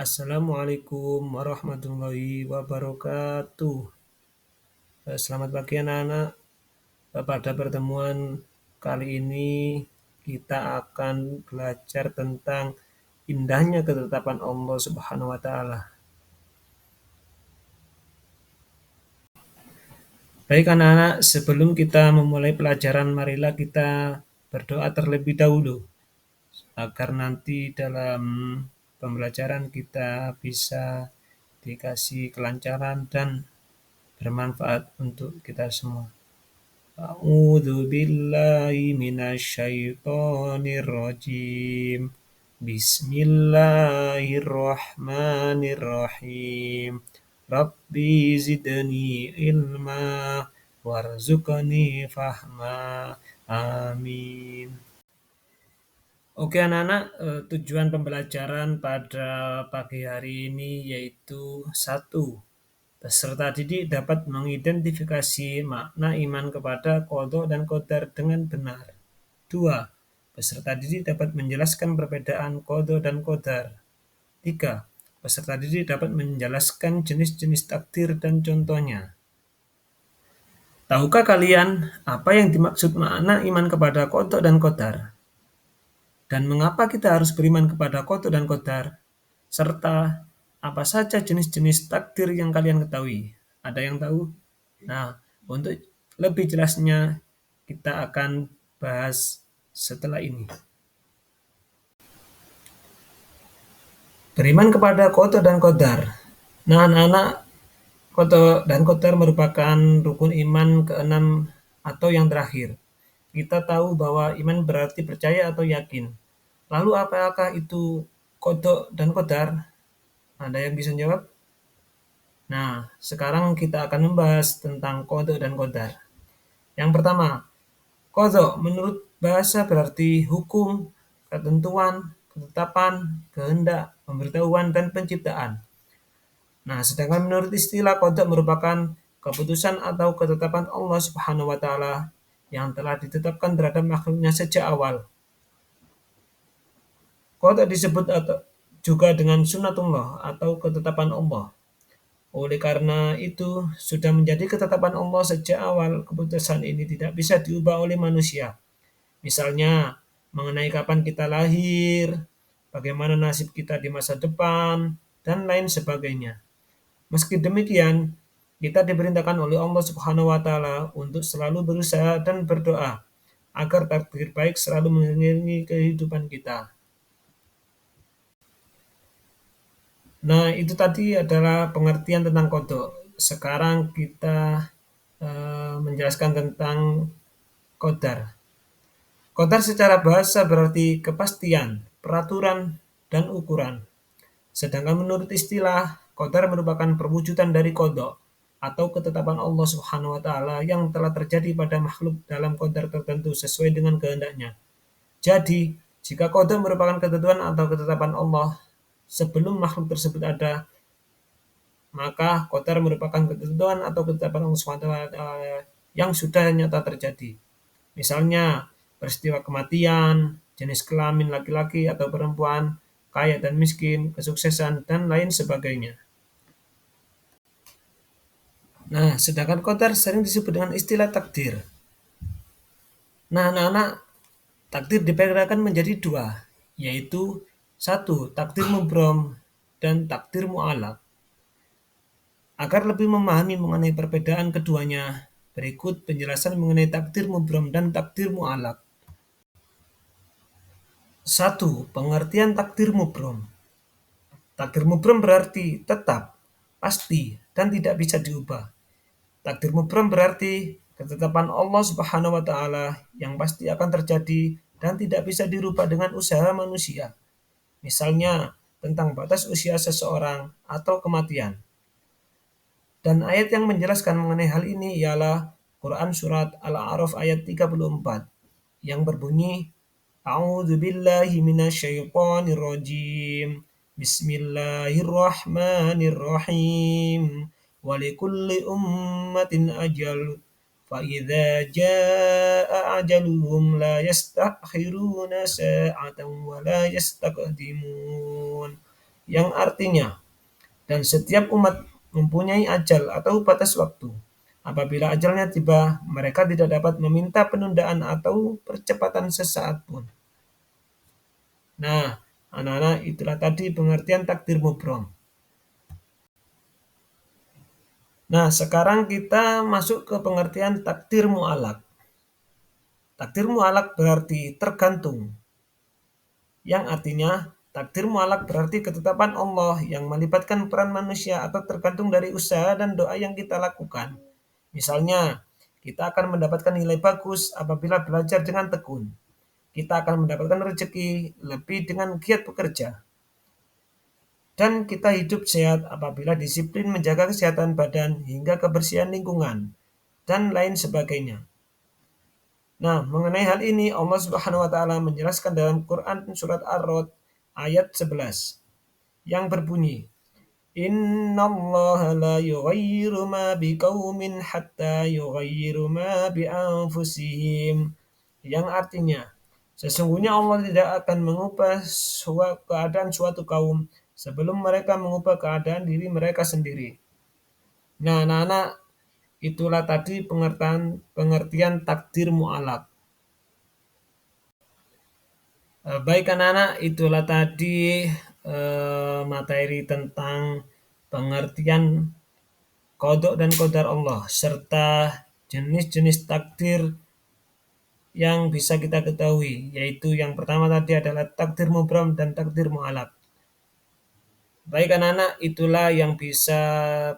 Assalamualaikum warahmatullahi wabarakatuh. Selamat pagi anak-anak. Pada pertemuan kali ini kita akan belajar tentang indahnya ketetapan Allah Subhanahu wa taala. Baik anak-anak, sebelum kita memulai pelajaran, marilah kita berdoa terlebih dahulu agar nanti dalam pembelajaran kita bisa dikasih kelancaran dan bermanfaat untuk kita semua. A'udzu billahi minasyaitonir rajim. Bismillahirrahmanirrahim. Rabbi zidni ilma warzuqni fahma. Amin. Oke anak-anak, tujuan pembelajaran pada pagi hari ini yaitu satu, peserta didik dapat mengidentifikasi makna iman kepada qadha dan qadar dengan benar. 2. Peserta didik dapat menjelaskan perbedaan qadha dan qadar. 3. Peserta didik dapat menjelaskan jenis-jenis takdir dan contohnya. Tahukah kalian apa yang dimaksud makna iman kepada qadha dan qadar? Dan mengapa kita harus beriman kepada qadha dan qadar? Serta apa saja jenis-jenis takdir yang kalian ketahui? Ada yang tahu? Nah, untuk lebih jelasnya kita akan bahas setelah ini. Beriman kepada qadha dan qadar. Nah, anak-anak, qadha dan qadar merupakan rukun iman keenam atau yang terakhir. Kita tahu bahwa iman berarti percaya atau yakin. Lalu apakah itu qadha dan qadar? Ada yang bisa jawab? Nah, sekarang kita akan membahas tentang qadha dan qadar. Yang pertama, qadha menurut bahasa berarti hukum, ketentuan, ketetapan, kehendak, pemberitahuan, dan penciptaan. Nah, sedangkan menurut istilah qadha merupakan keputusan atau ketetapan Allah Subhanahu wa taala yang telah ditetapkan terhadap makhluknya sejak awal. Qadha disebut juga dengan sunnatullah atau ketetapan Allah. Oleh karena itu, sudah menjadi ketetapan Allah sejak awal, keputusan ini tidak bisa diubah oleh manusia. Misalnya, mengenai kapan kita lahir, bagaimana nasib kita di masa depan, dan lain sebagainya. Meski demikian, kita diperintahkan oleh Allah Subhanahu wa taala untuk selalu berusaha dan berdoa agar takdir baik selalu mengiringi kehidupan kita. Nah, itu tadi adalah pengertian tentang qadha. Sekarang kita menjelaskan tentang qadar. Qadar secara bahasa berarti kepastian, peraturan, dan ukuran. Sedangkan menurut istilah, qadar merupakan perwujudan dari qadha atau ketetapan Allah Subhanahu wa taala yang telah terjadi pada makhluk dalam qadar tertentu sesuai dengan kehendaknya. Jadi, jika qadha merupakan ketentuan atau ketetapan Allah sebelum makhluk tersebut ada, maka qadar merupakan ketentuan atau ketetapan Allah Subhanahu wa taala yang sudah nyata terjadi. Misalnya, peristiwa kematian, jenis kelamin laki-laki atau perempuan, kaya dan miskin, kesuksesan, dan lain sebagainya. Nah, sedangkan qadar sering disebut dengan istilah takdir. Nah, anak-anak, takdir dibedakan menjadi dua, yaitu satu, takdir mubrom dan takdir mu'alaq. Agar lebih memahami mengenai perbedaan keduanya, berikut penjelasan mengenai takdir mubrom dan takdir mu'alaq. 1. Pengertian takdir mubrom. Takdir mubrom berarti tetap, pasti, dan tidak bisa diubah. Takdir mubrom berarti ketetapan Allah Subhanahu wa taala yang pasti akan terjadi dan tidak bisa dirubah dengan usaha manusia. Misalnya tentang batas usia seseorang atau kematian. Dan ayat yang menjelaskan mengenai hal ini ialah Quran Surat Al-A'raf ayat 34 yang berbunyi A'udzu billahi minasyaitonir rajim. Bismillahirrahmanirrahim. Walikulli ummatin ajal. Fa idza jaa ajaluhum la yastakhiruna sa'atan wa la yastaqdimun. yang artinya dan setiap umat mempunyai ajal atau batas waktu. Apabila ajalnya tiba, mereka tidak dapat meminta penundaan atau percepatan sesaat pun. Nah, anak-anak, itulah tadi pengertian takdir mubrom. Nah, sekarang kita masuk ke pengertian takdir mu'alak. Takdir mu'alak berarti tergantung, yang artinya takdir mu'alak berarti ketetapan Allah yang melibatkan peran manusia atau tergantung dari usaha dan doa yang kita lakukan. Misalnya, kita akan mendapatkan nilai bagus apabila belajar dengan tekun. Kita akan mendapatkan rezeki lebih dengan giat bekerja. Dan kita hidup sehat apabila disiplin menjaga kesehatan badan hingga kebersihan lingkungan dan lain sebagainya. Nah, mengenai hal ini Allah Subhanahu wa taala menjelaskan dalam Quran surat Ar-Rod ayat 11 yang berbunyi, Innallaha la yughayyiru ma biqaumin hatta yughayyiru ma bi anfusihim. Yang artinya, sesungguhnya Allah tidak akan mengubah keadaan suatu kaum sebelum mereka mengubah keadaan diri mereka sendiri. Nah, anak-anak, itulah tadi pengertian takdir mu'alak. Baik anak-anak, itulah tadi materi tentang pengertian qada dan qadar Allah serta jenis-jenis takdir yang bisa kita ketahui, yaitu yang pertama tadi adalah takdir mubram dan takdir mu'alak. Baik anak-anak, itulah yang bisa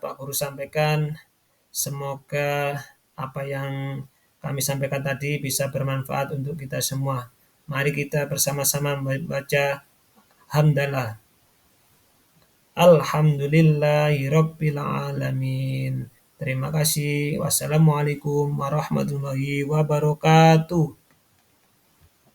Pak Guru sampaikan. Semoga apa yang kami sampaikan tadi bisa bermanfaat untuk kita semua. Mari kita bersama-sama membaca hamdalah. Alhamdulillahirabbil alamin. Terima kasih. Wassalamualaikum warahmatullahi wabarakatuh.